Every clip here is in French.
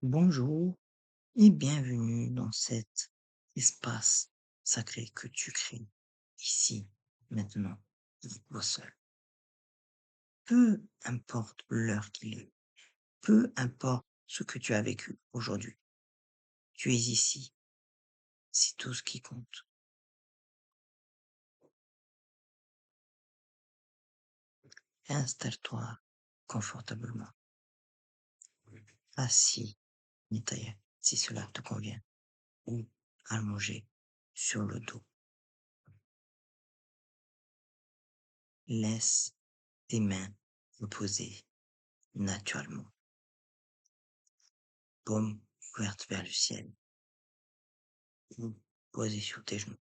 Bonjour et bienvenue dans cet espace sacré que tu crées ici, maintenant, pour toi seul. Peu importe l'heure qu'il est, peu importe ce que tu as vécu aujourd'hui, tu es ici, c'est tout ce qui compte. Installe-toi confortablement, assis, taillé, si cela te convient, ou allongé sur le dos. Laisse tes mains reposer naturellement, paume ouverte vers le ciel, ou posée sur tes genoux.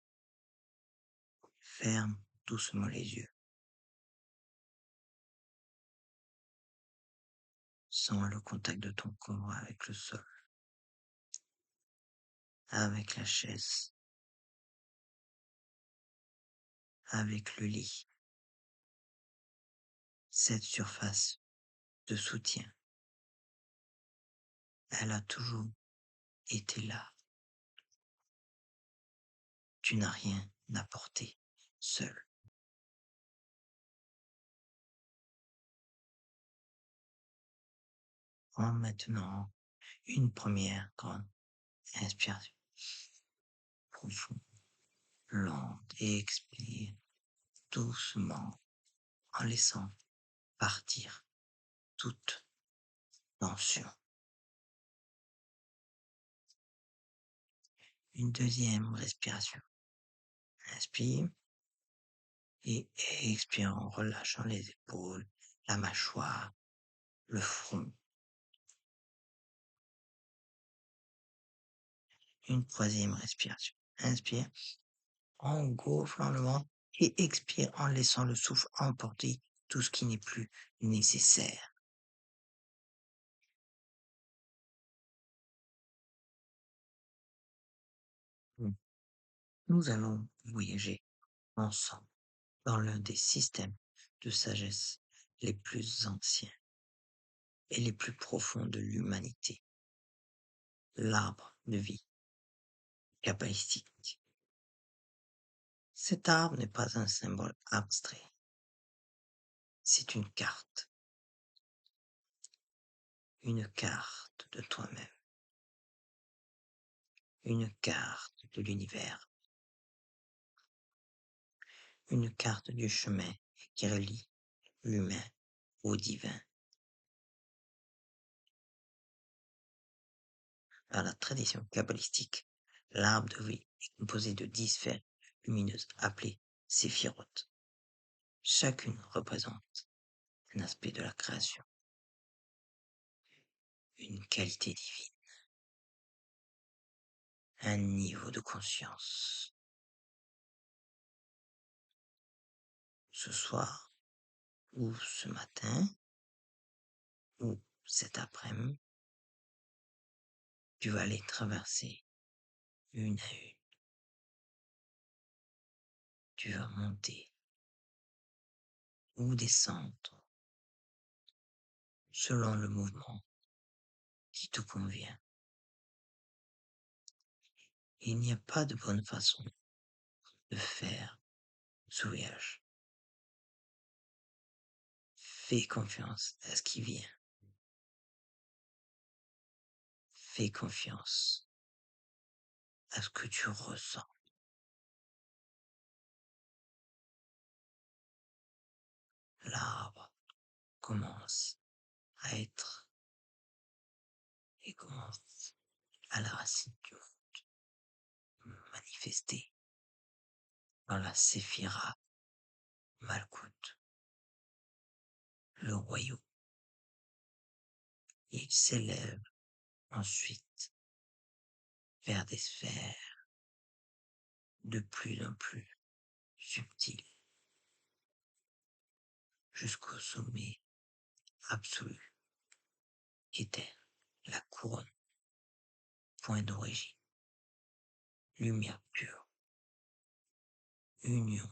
Ferme doucement les yeux. Sens le contact de ton corps avec le sol, avec la chaise, avec le lit. Cette surface de soutien, elle a toujours été là. Tu n'as rien à porter seul. Prends maintenant une première grande inspiration profonde, lente, et expire doucement en laissant partir toute tension. Une deuxième respiration. Inspire et expire en relâchant les épaules, la mâchoire, le front. Une troisième respiration. Inspire en gonflant le ventre et expire en laissant le souffle emporter tout ce qui n'est plus nécessaire. Nous allons voyager ensemble dans l'un des systèmes de sagesse les plus anciens et les plus profonds de l'humanité, l'arbre de vie kabbalistique. Cet arbre n'est pas un symbole abstrait, c'est une carte de toi-même, une carte de l'univers, une carte du chemin qui relie l'humain au divin. Dans la tradition kabbalistique, l'arbre de vie est composé de 10 sphères lumineuses appelées séphirotes. Chacune représente un aspect de la création, une qualité divine, un niveau de conscience. Ce soir, ou ce matin, ou cet après-midi, tu vas les traverser une à une. Tu vas monter ou descendre selon le mouvement qui te convient. Il n'y a pas de bonne façon de faire ce voyage. Fais confiance à ce qui vient. Fais confiance à ce que tu ressens. L'arbre commence à être et commence à la racine du monde manifester dans la séphira Malkout, le royaume. Il s'élève ensuite vers des sphères de plus en plus subtiles jusqu'au sommet absolu qui était la couronne, point d'origine, lumière pure, union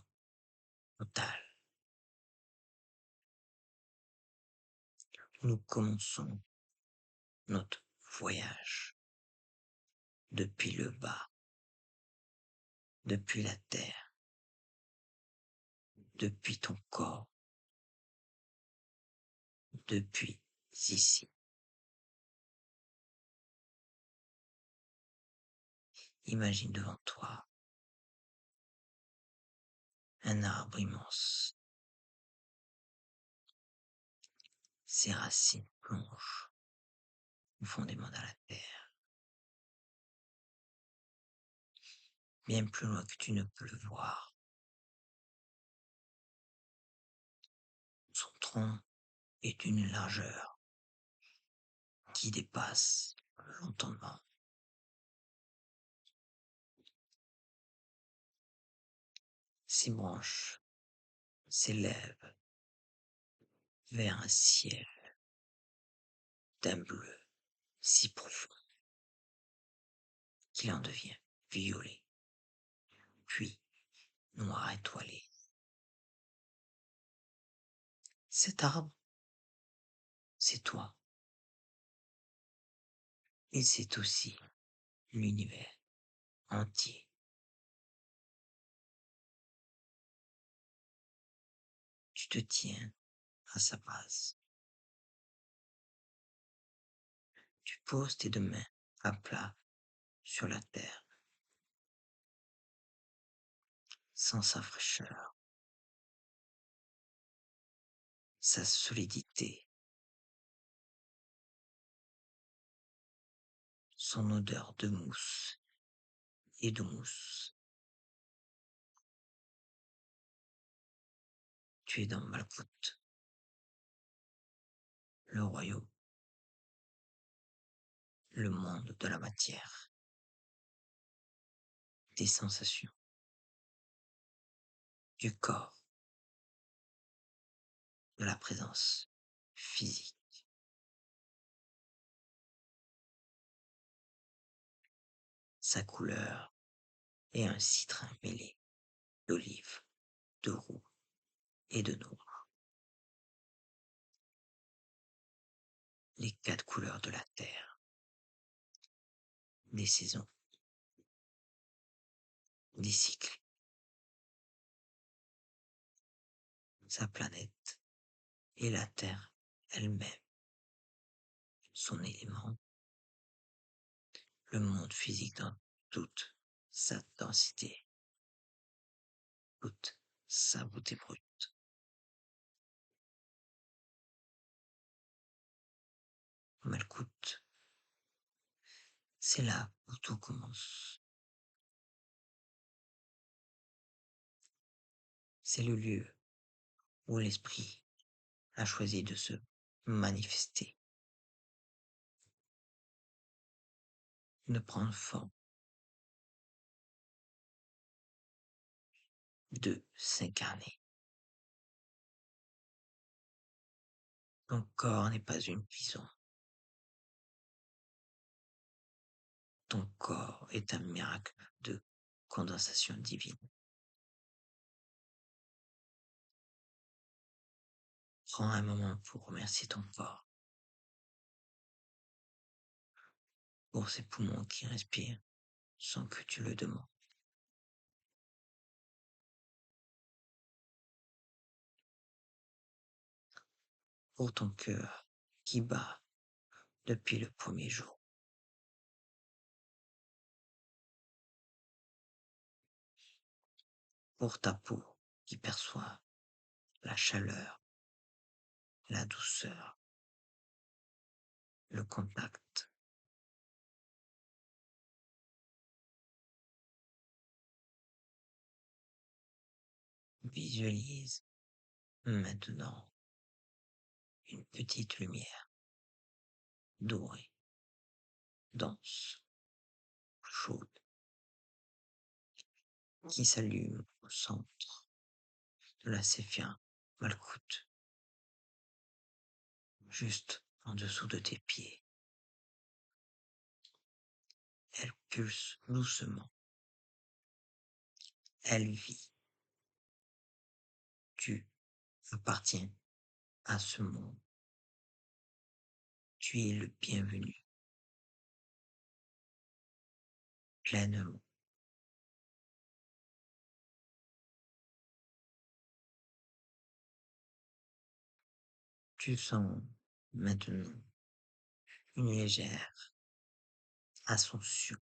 totale. Nous commençons notre voyage depuis le bas, depuis la terre, depuis ton corps, depuis ici. Imagine devant toi un arbre immense. Ses racines plongent profondément dans la terre, bien plus loin que tu ne peux le voir. Son tronc est d'une largeur qui dépasse l'entendement. Ses branches s'élèvent vers un ciel d'un bleu si profond qu'il en devient violet, puis noir étoilé. Cet arbre, c'est toi, et c'est aussi l'univers entier. Tu te tiens à sa base. Tu poses tes deux mains à plat sur la terre, sans sa fraîcheur, sa solidité, son odeur de mousse et de mousse. Tu es dans Malkout, le royaume, le monde de la matière, des sensations, du corps, de la présence physique. Sa couleur est un citrin mêlé d'olive, de roux et de noir. Les quatre couleurs de la terre, des saisons, des cycles. Sa planète et la terre elle-même, son élément, le monde physique dans toute sa densité, toute sa beauté brute. Malkout, c'est là où tout commence. C'est le lieu où l'esprit a choisi de se manifester, de prendre forme, de s'incarner. Ton corps n'est pas une prison. Ton corps est un miracle de condensation divine. Prends un moment pour remercier ton corps, pour ces poumons qui respirent sans que tu le demandes, pour ton cœur qui bat depuis le premier jour, pour ta peau qui perçoit la chaleur, la douceur, le contact. Visualise maintenant une petite lumière dorée, dense, chaude, qui s'allume au centre de la séphia Malkout, juste en dessous de tes pieds. Elle pulse doucement. Elle vit. Tu appartiens à ce monde. Tu es le bienvenu. pleinement. Tu sens maintenant une légère ascension,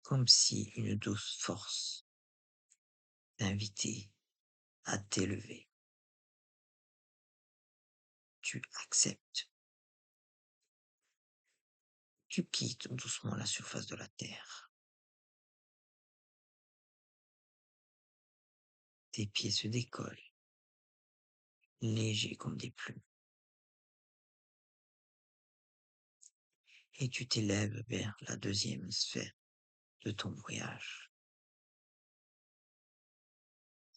comme si une douce force t'invitait à t'élever. Tu acceptes, tu quittes doucement la surface de la terre. Tes pieds se décollent, légers comme des plumes, et tu t'élèves vers la deuxième sphère de ton voyage.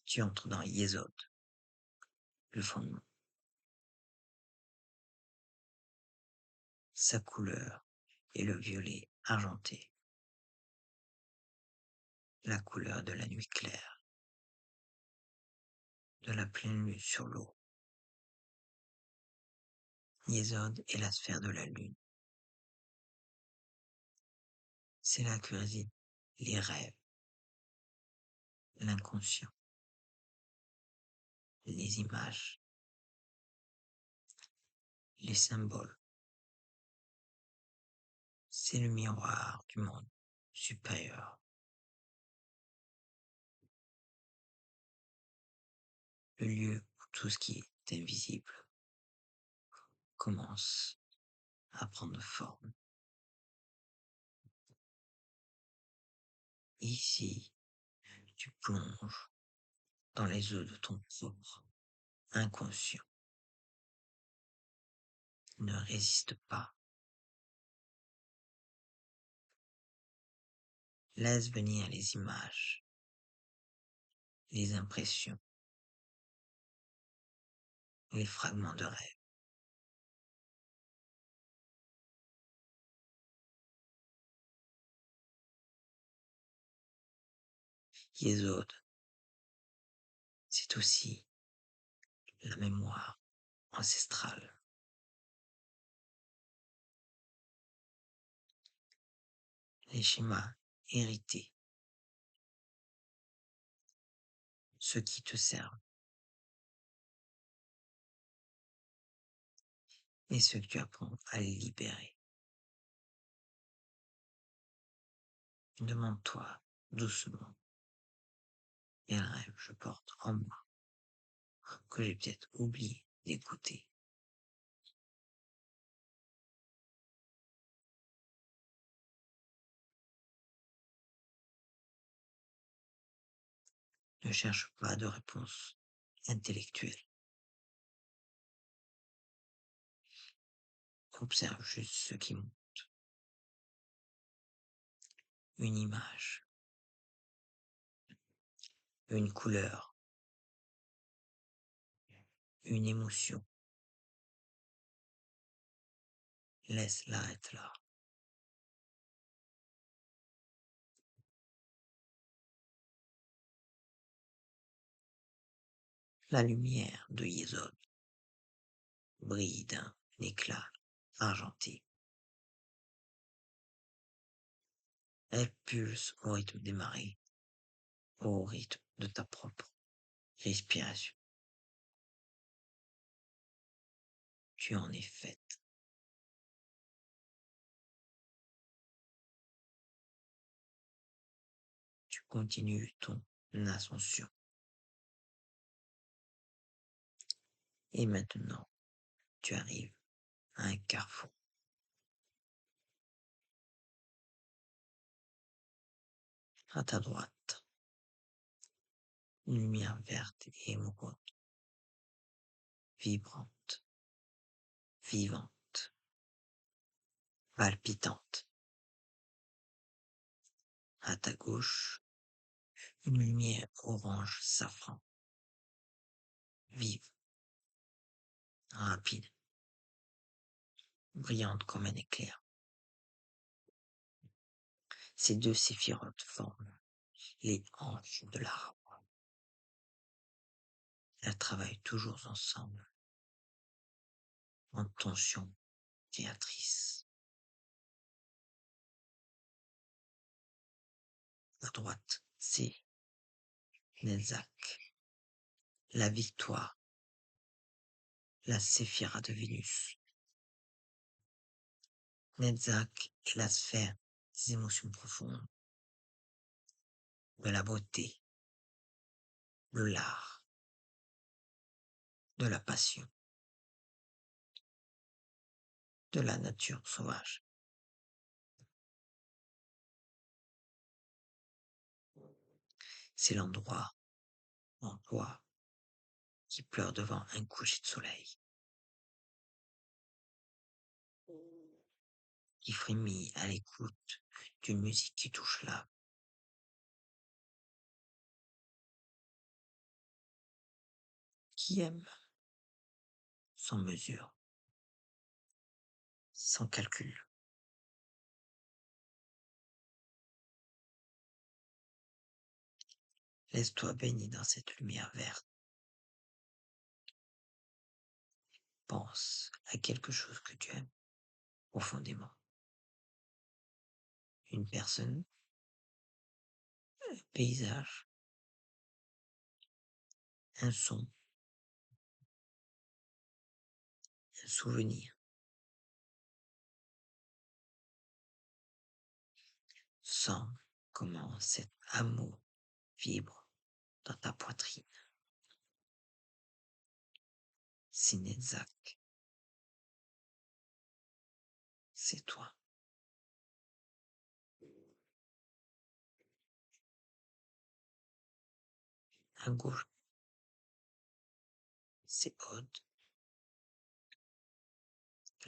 Tu entres dans Yesod, le fondement. Sa couleur est le violet argenté, la couleur de la nuit claire, de la pleine lune sur l'eau. Yesod est la sphère de la lune. C'est là que résident les rêves, l'inconscient, les images, les symboles. C'est le miroir du monde supérieur, le lieu où tout ce qui est invisible commence à prendre forme. Ici, tu plonges dans les eaux de ton propre inconscient. Ne résiste pas. Laisse venir les images, les impressions, les fragments de rêve. Yesod, c'est aussi la mémoire ancestrale, les schémas hérités, ceux qui te servent et ceux que tu apprends à les libérer. Demande-toi doucement quel rêve je porte en moi que j'ai peut-être oublié d'écouter. Ne cherche pas de réponse intellectuelle. Observe juste ce qui monte. Une image, une couleur, une émotion. Laisse-la être là. La lumière de Yesod brille d'un éclat argenté. Elle pulse au rythme des marées, au rythme de ta propre respiration. Tu en es faite. Tu continues ton ascension. Et maintenant, tu arrives à un carrefour. À ta droite, une lumière verte et émeraude, vibrante, vivante, palpitante. À ta gauche, une lumière orange safran, vive, rapide, brillante comme un éclair. Ces deux séphirotes forment les hanches de l'arbre. Elles travaillent toujours ensemble, en tension créatrice. À droite, c'est Netzach, la victoire, la séphira de Vénus. Netzach est la sphère des émotions profondes, de la beauté, de l'art, de la passion, de la nature sauvage. C'est l'endroit en toi qui pleure devant un coucher de soleil, qui frémit à l'écoute d'une musique qui touche l'âme, qui aime sans mesure, sans calcul. Laisse-toi baigner dans cette lumière verte. Pense à quelque chose que tu aimes profondément. Une personne, un paysage, un son, un souvenir. Sens comment cet amour vibre dans ta poitrine. Sinezak, c'est toi. À gauche, c'est Aude,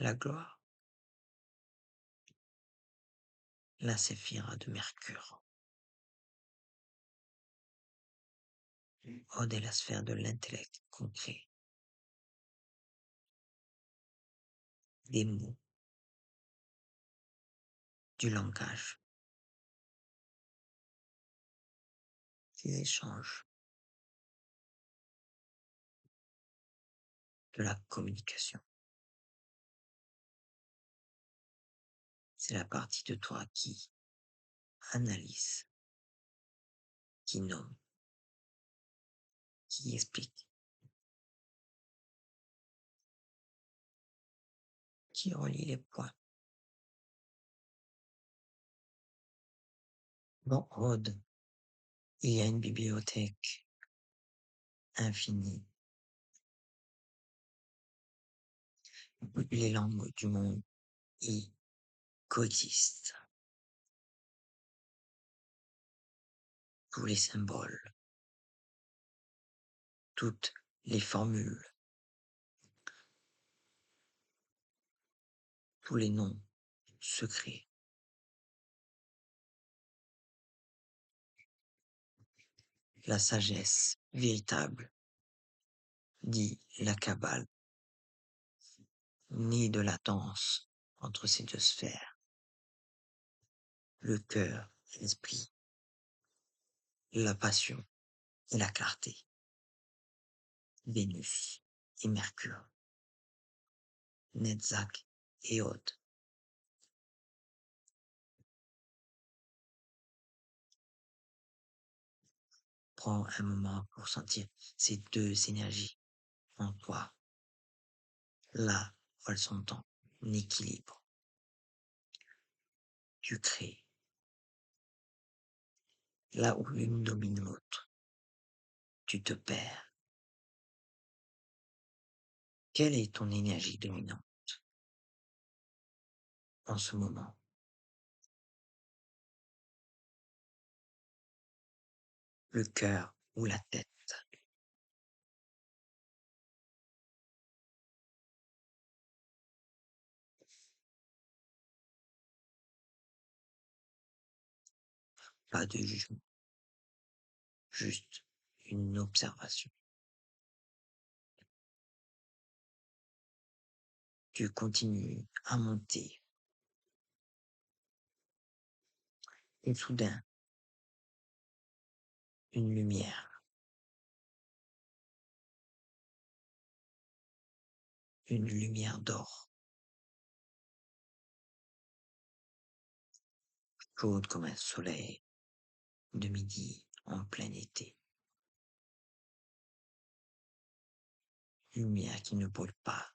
la gloire, la séphira de Mercure. Aude est la sphère de l'intellect concret, des mots, du langage, des échanges, de la communication. C'est la partie de toi qui analyse, qui nomme, qui explique, qui relie les points. Dans Aude, il y a une bibliothèque infinie. Toutes les langues du monde y coexistent. Tous les symboles, toutes les formules, tous les noms secrets. La sagesse véritable, dit la Kabbale, née de la danse entre ces deux sphères, le cœur et l'esprit, la passion et la clarté, Vénus et Mercure, Netzach et Aude. Prends un moment pour sentir ces deux énergies en toi, là où elles sont en équilibre. Tu crées, là où l'une domine l'autre, tu te perds. Quelle est ton énergie dominante en ce moment? Le cœur ou la tête? Pas de jugement, juste une observation. Tu continues à monter et soudain, une lumière d'or, chaude comme un soleil, de midi en plein été. Lumière qui ne brûle pas,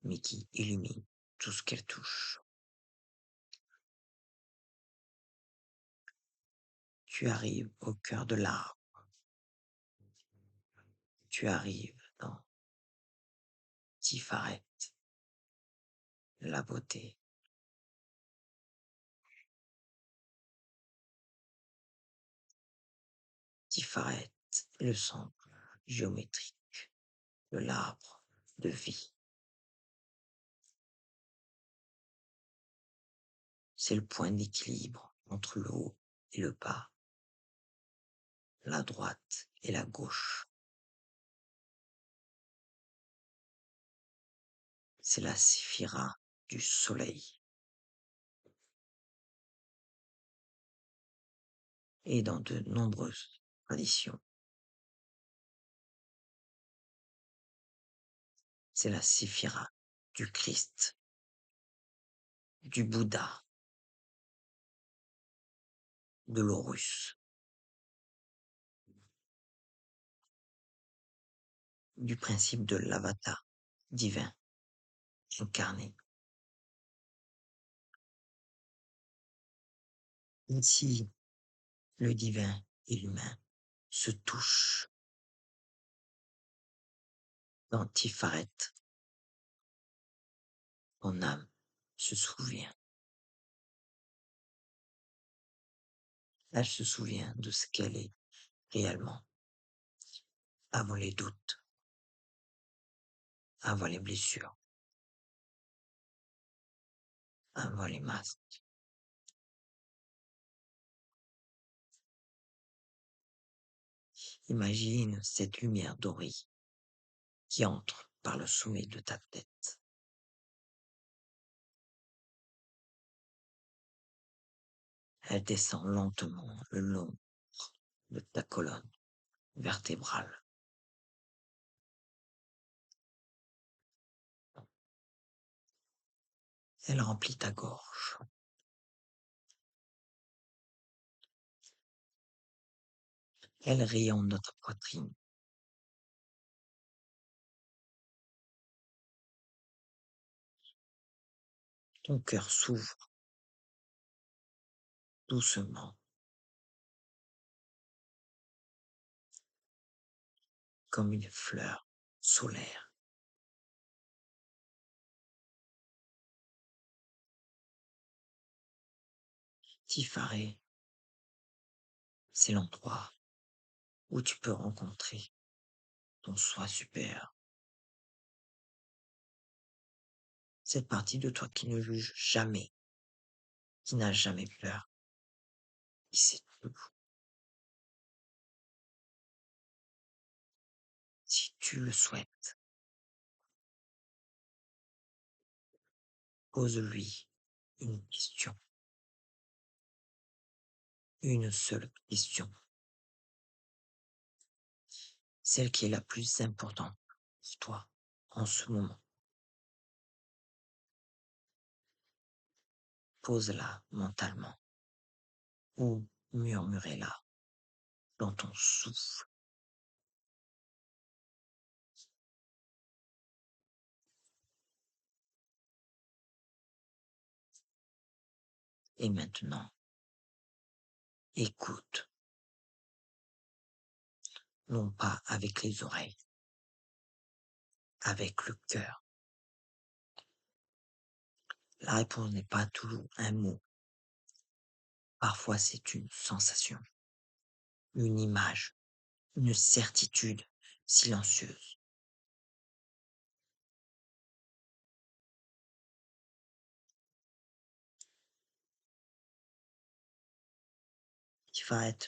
mais qui illumine tout ce qu'elle touche. Tu arrives au cœur de l'arbre. Tu arrives dans Tifaret, la beauté. Tifaret, le centre géométrique de l'arbre de vie. C'est le point d'équilibre entre le haut et le bas, la droite et la gauche. C'est la séphira du soleil. Et dans de nombreuses traditions, c'est la séphira du Christ, du Bouddha, de l'Horus, du principe de l'avatar divin incarné. Ici, le divin et l'humain se touchent dans Tiferet. Ton âme se souvient. Elle se souvient de ce qu'elle est réellement, avant les doutes, avant les blessures, avant les masques. Imagine cette lumière dorée qui entre par le sommet de ta tête. Elle descend lentement le long de ta colonne vertébrale. Elle remplit ta gorge. Elle rayonne dans ta poitrine. Ton cœur s'ouvre doucement, comme une fleur solaire. Tifaré, c'est l'endroit où tu peux rencontrer ton soi supérieur. Cette partie de toi qui ne juge jamais, qui n'a jamais peur, qui sait tout. Si tu le souhaites, pose-lui une question. Une seule question. Celle qui est la plus importante pour toi en ce moment. Pose-la mentalement ou murmurez-la dans ton souffle. Et maintenant, écoute, non pas avec les oreilles, avec le cœur. La réponse n'est pas toujours un mot. Parfois, c'est une sensation, une image, une certitude silencieuse. Qui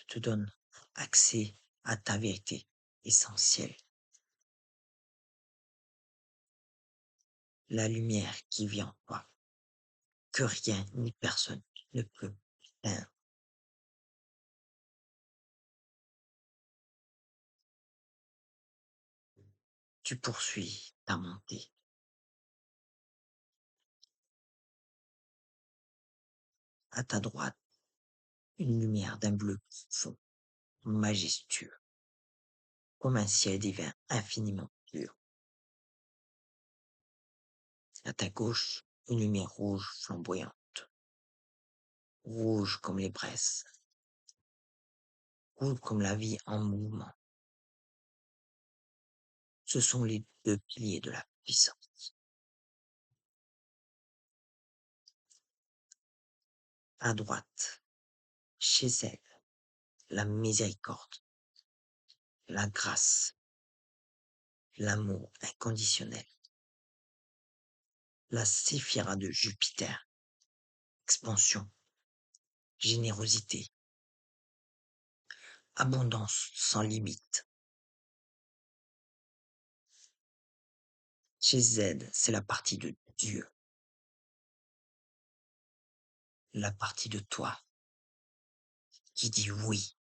te donne accès à ta vérité essentielle. La lumière qui vit en toi, que rien ni personne ne peut éteindre. Tu poursuis ta montée. À ta droite, une lumière d'un bleu profond, majestueux, comme un ciel divin infiniment pur. À ta gauche, une lumière rouge flamboyante, rouge comme les braises, rouge comme la vie en mouvement. Ce sont les deux piliers de la puissance. À droite, chez elle, la miséricorde, la grâce, l'amour inconditionnel, la séphira de Jupiter, expansion, générosité, abondance sans limite. Chez Z, c'est la partie de Dieu, la partie de toi qui dit oui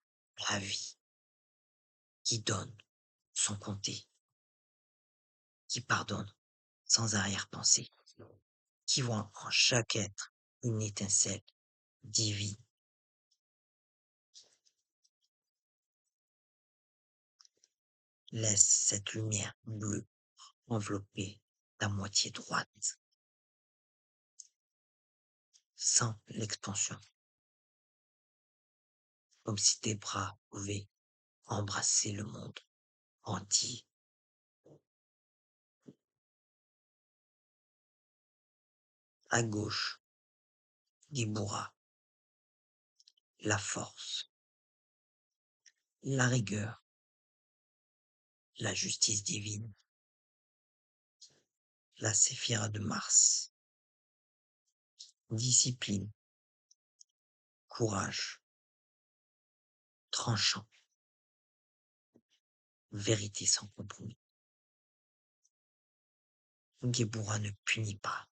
à la vie, qui donne sans compter, qui pardonne sans arrière-pensée, qui voit en chaque être une étincelle divine. Laisse cette lumière bleue envelopper ta moitié droite, sans l'expansion, comme si tes bras pouvaient embrasser le monde entier. À gauche, Géboura, la force, la rigueur, la justice divine, la séphira de Mars, discipline, courage, tranchant, vérité sans compromis. Géboura ne punit pas,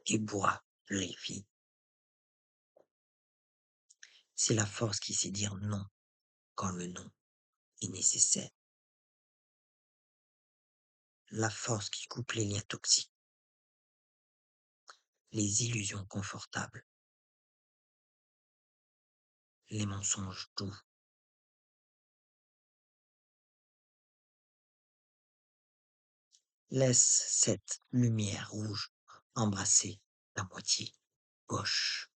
Géboura purifie. C'est la force qui sait dire non quand le non est nécessaire. La force qui coupe les liens toxiques, les illusions confortables, les mensonges doux. Laisse cette lumière rouge embrasser ta moitié gauche,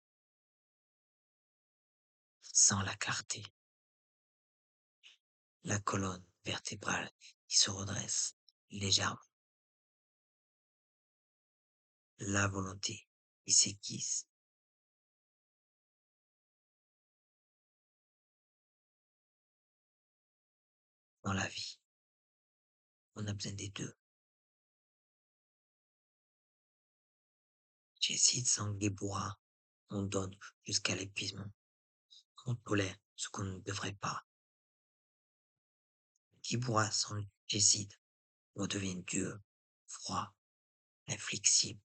sans la clarté, la colonne vertébrale qui se redresse légèrement, la volonté qui s'aiguise. Dans la vie, on a besoin des deux. J'hésite sans Géboura, on donne jusqu'à l'épuisement. On tolère ce qu'on ne devrait pas. Géboura sans Jécide, on devient dur, froid, inflexible,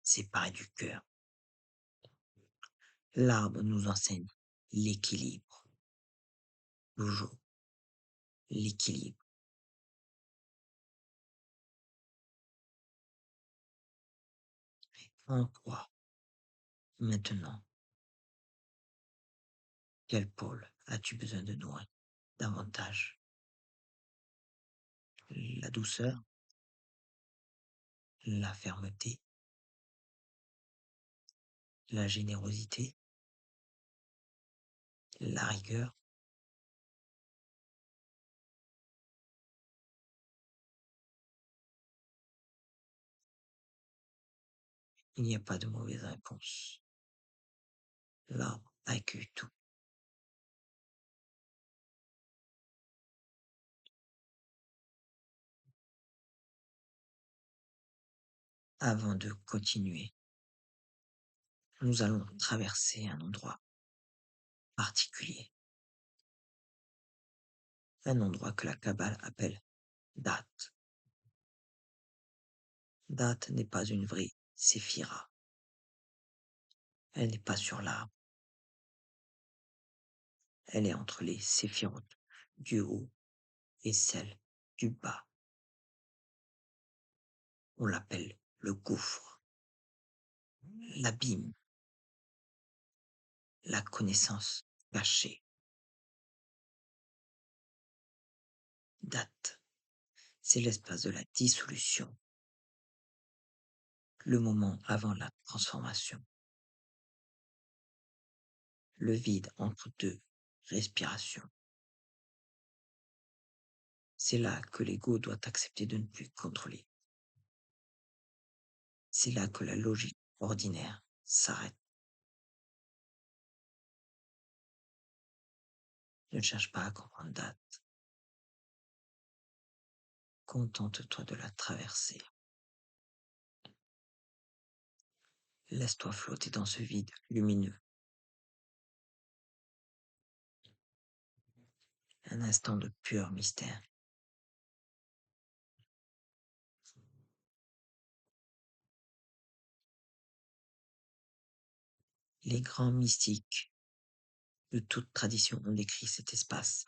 séparé du cœur. L'arbre nous enseigne l'équilibre, toujours l'équilibre. En quoi, maintenant, quel pôle as-tu besoin de nourrir davantage? La douceur, la fermeté, la générosité, la rigueur. Il n'y a pas de mauvaise réponse. L'arbre accueille tout. Avant de continuer, nous allons traverser un endroit particulier, un endroit que la Kabbale appelle Date. Date n'est pas une vraie séphira. Elle n'est pas sur l'arbre. Elle est entre les séphirotes du haut et celle du bas. On l'appelle le gouffre, l'abîme. la connaissance cachée. Date, c'est l'espace de la dissolution, le moment avant la transformation, le vide entre deux respirations. C'est là que l'ego doit accepter de ne plus contrôler. C'est là que la logique ordinaire s'arrête. Ne cherche pas à comprendre date. Contente-toi de la traverser. Laisse-toi flotter dans ce vide lumineux. Un instant de pur mystère. Les grands mystiques de toute tradition ont décrit cet espace.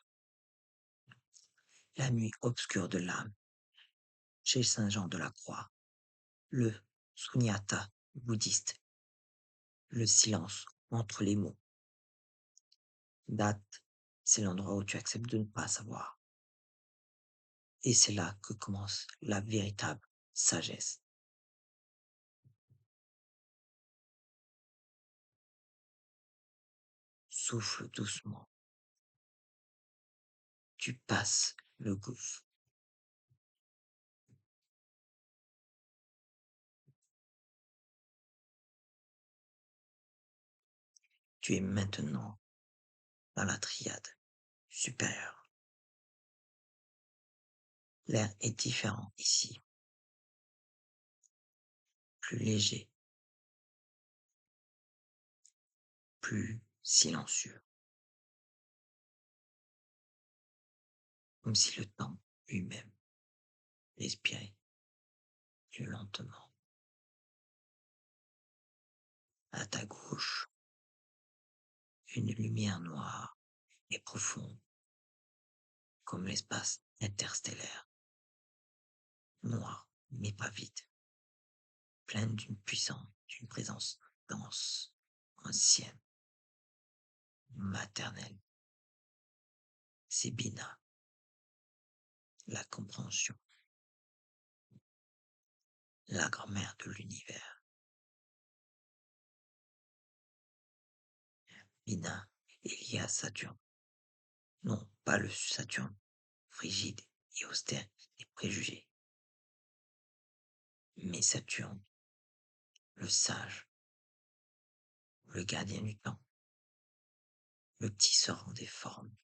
La nuit obscure de l'âme, chez Saint Jean de la Croix, le sunyata bouddhiste, le silence entre les mots. Date, c'est l'endroit où tu acceptes de ne pas savoir. Et c'est là que commence la véritable sagesse. Souffle doucement. Tu passes le gouffre. Tu es maintenant dans la triade supérieure. L'air est différent ici, plus léger, plus silencieux, comme si le temps lui-même respirait plus lentement. À ta gauche, une lumière noire et profonde, comme l'espace interstellaire, noir mais pas vide, pleine d'une présence dense, ancienne, maternelle. C'est Bina, la compréhension, la grand-mère de l'univers. Bina est liée à Saturne. Non, pas le Saturne frigide et austère des préjugés, mais Saturne, le sage, le gardien du temps, le tisseur des formes.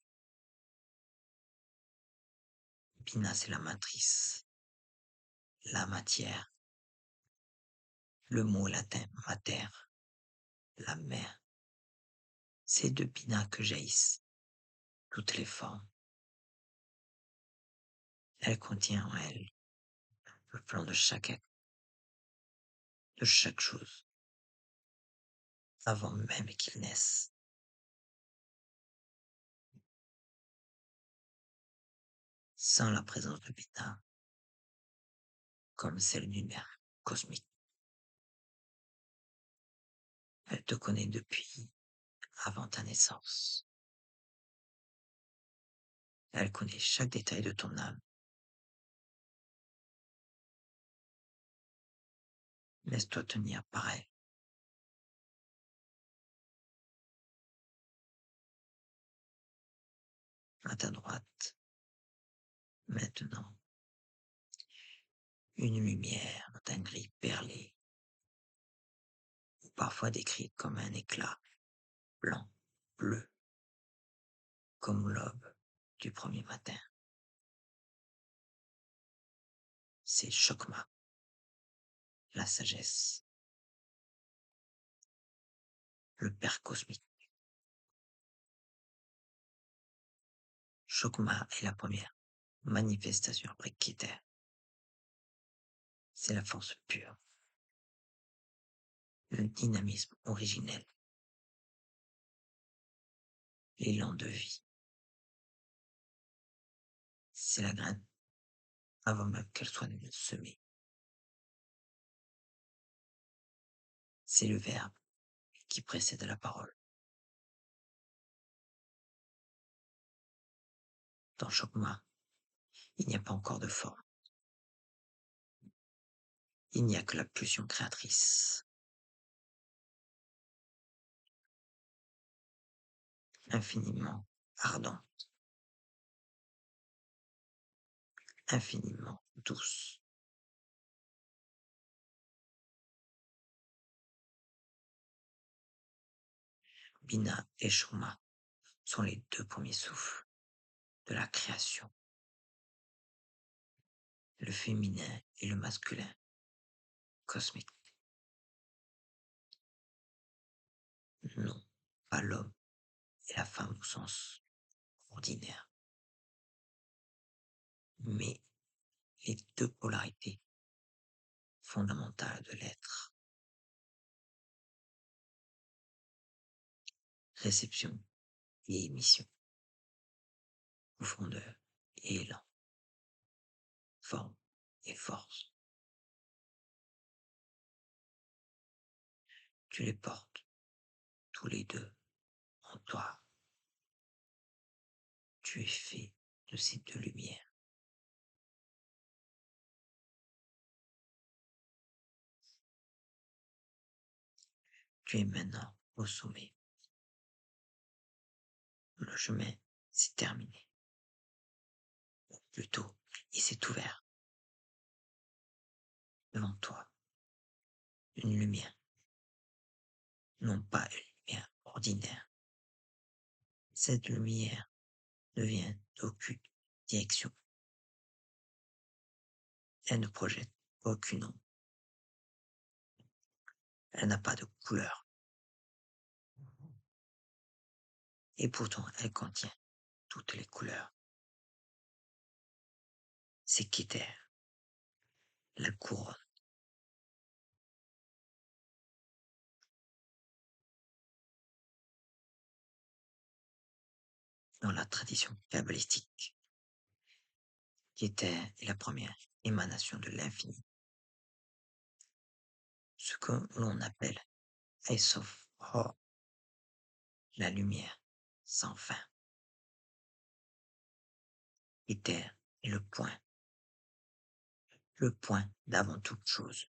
Bina, c'est la matrice, la matière, le mot latin mater, la mère. C'est de Bina que jaillissent toutes les formes. Elle contient en elle le plan de chaque acte, de chaque chose, avant même qu'il naisse. Sans la présence de Bina, comme celle d'une mère cosmique. Elle te connaît depuis avant ta naissance. Elle connaît chaque détail de ton âme. Laisse-toi tenir par elle. À ta droite, maintenant, une lumière d'un gris perlé, ou parfois décrite comme un éclat blanc, bleu, comme l'aube du premier matin. C'est Chokma, la sagesse, le Père cosmique. Chokma est la première manifestation après Keter. C'est la force pure, le dynamisme originel, l'élan de vie. C'est la graine avant même qu'elle soit semée. C'est le verbe qui précède la parole. Dans Chokma, il n'y a pas encore de forme. Il n'y a que la pulsion créatrice, infiniment ardente, infiniment douce. Bina et Shoma sont les deux premiers souffles de la création, le féminin et le masculin cosmique. Non, pas l'homme et la femme au sens ordinaire, mais les deux polarités fondamentales de l'être, réception et émission, profondeur et élan, forme et force. Tu les portes tous les deux en toi. Tu es fait de ces deux lumières. Tu es maintenant au sommet. Le chemin s'est terminé. Ou plutôt, il s'est ouvert devant toi. Une lumière, non pas une lumière ordinaire. Cette lumière ne vient d'aucune direction. Elle ne projette aucune ombre. Elle n'a pas de couleur. Et pourtant, elle contient toutes les couleurs. C'est Keter, la couronne. Dans la tradition kabbalistique, Keter est la première émanation de l'infini, ce que l'on appelle Sof Ho, la lumière sans fin. Keter est le point d'avant toute chose,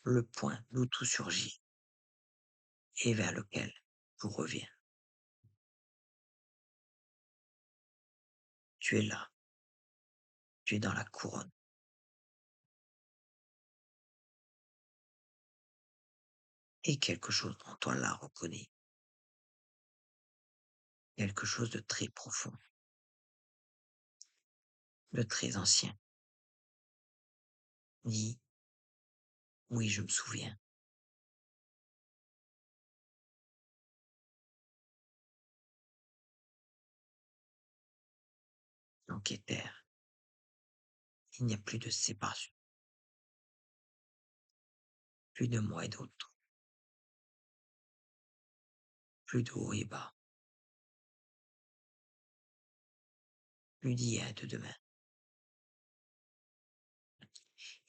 le point d'où tout surgit et vers lequel tout revient. Tu es là, tu es dans la couronne. Et quelque chose en toi la reconnaît, quelque chose de très profond, de très ancien. Dis, oui, je me souviens. Dans Keter, il n'y a plus de séparation, plus de moi et d'autres, plus de haut et bas, plus d'hier et de demain.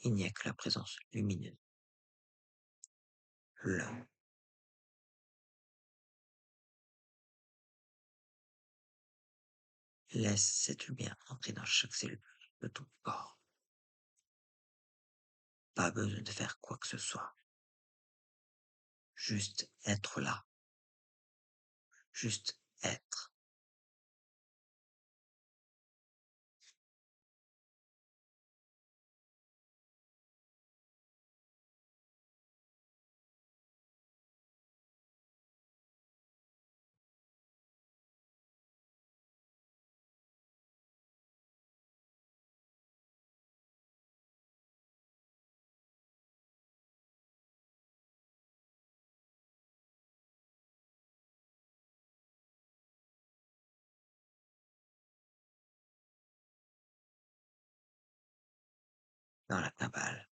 Il n'y a que la présence lumineuse. L'un, laisse cette lumière entrer dans chaque cellule de ton corps. Pas besoin de faire quoi que ce soit. Juste être là. Juste être. Dans la Kabbale,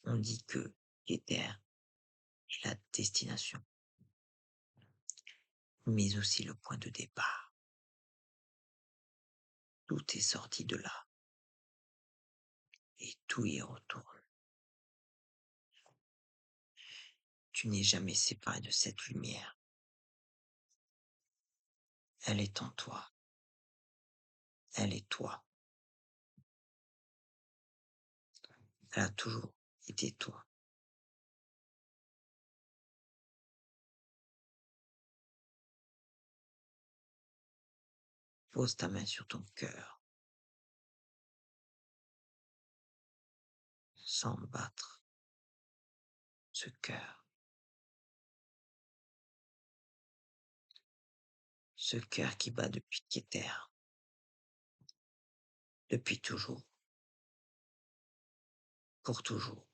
on dit que Keter est la destination, mais aussi le point de départ. Tout est sorti de là et tout y retourne. Tu n'es jamais séparé de cette lumière. Elle est en toi. Elle est toi. Elle a toujours été toi. Pose ta main sur ton cœur, sans battre ce cœur. Ce cœur qui bat depuis qu'éter, depuis toujours, pour toujours.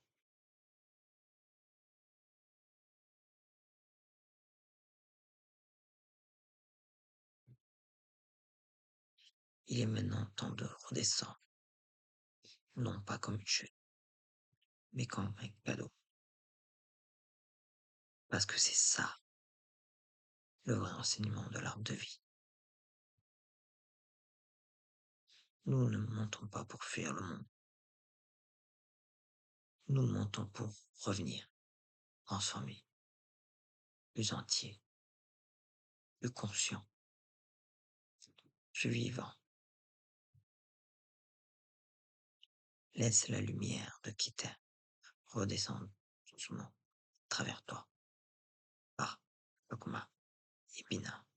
Il est maintenant temps de redescendre, non pas comme une chute, mais comme un cadeau. Parce que c'est ça, le vrai enseignement de l'arbre de vie. Nous ne montons pas pour fuir le monde. Nous montons pour revenir, transformés, plus entiers, plus conscients, plus vivants. Laisse la lumière de quitter redescendre doucement à travers toi, par Okma et Bina,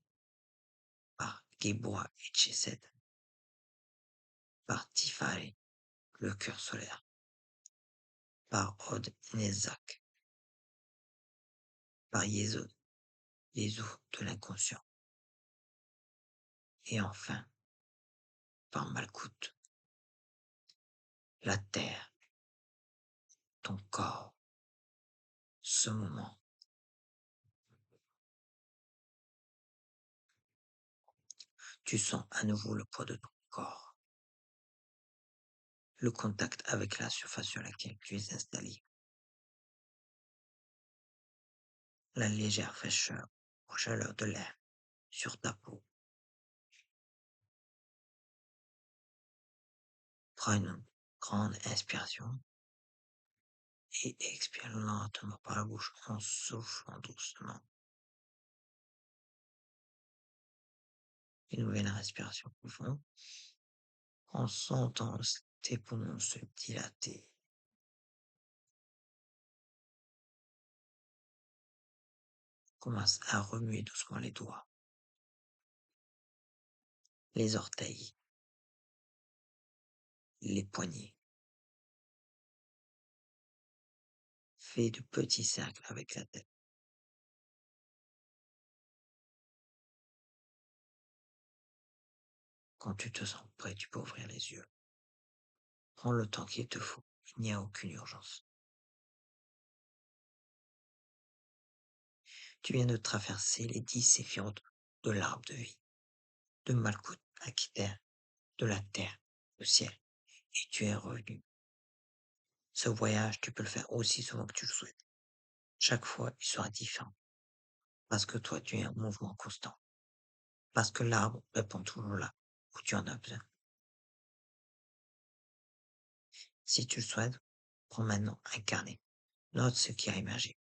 par Geboa et Chesed, par Tifare, le cœur solaire, par Od Nezak, par Yezod, les eaux de l'inconscient, et enfin par Malkout, la terre, ton corps, ce moment. Tu sens à nouveau le poids de ton corps, le contact avec la surface sur laquelle tu es installé, la légère fraîcheur ou chaleur de l'air sur ta peau. Prends une grande inspiration et expire lentement par la bouche en soufflant doucement. Une nouvelle respiration profonde en sentant tes poumons se dilater. Commence à remuer doucement les doigts, les orteils, les poignets. Fais de petits cercles avec la tête. Quand tu te sens prêt, tu peux ouvrir les yeux. Prends le temps qu'il te faut. Il n'y a aucune urgence. Tu viens de traverser les 10 séphirotes de l'arbre de vie, de Malkout à Keter, de la terre au ciel, et tu es revenu. Ce voyage, tu peux le faire aussi souvent que tu le souhaites. Chaque fois, il sera différent. Parce que toi, tu es en mouvement constant. Parce que l'arbre répond toujours là où tu en as besoin. Si tu le souhaites, prends maintenant un carnet. Note ce qui a émergé.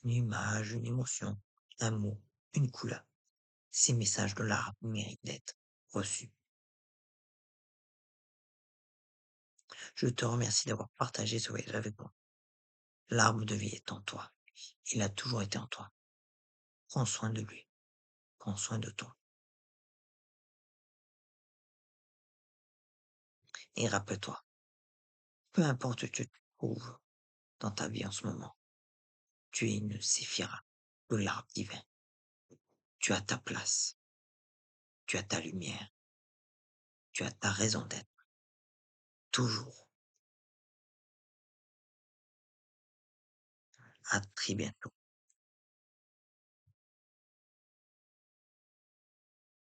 Une image, une émotion, un mot, une couleur. Ces messages de l'arbre méritent d'être reçus. Je te remercie d'avoir partagé ce voyage avec moi. L'arbre de vie est en toi. Il a toujours été en toi. Prends soin de lui. Prends soin de toi. Et rappelle-toi, peu importe où tu te trouves dans ta vie en ce moment, tu es une séphira de l'arbre divin. Tu as ta place. Tu as ta lumière. Tu as ta raison d'être. Toujours. À très bientôt.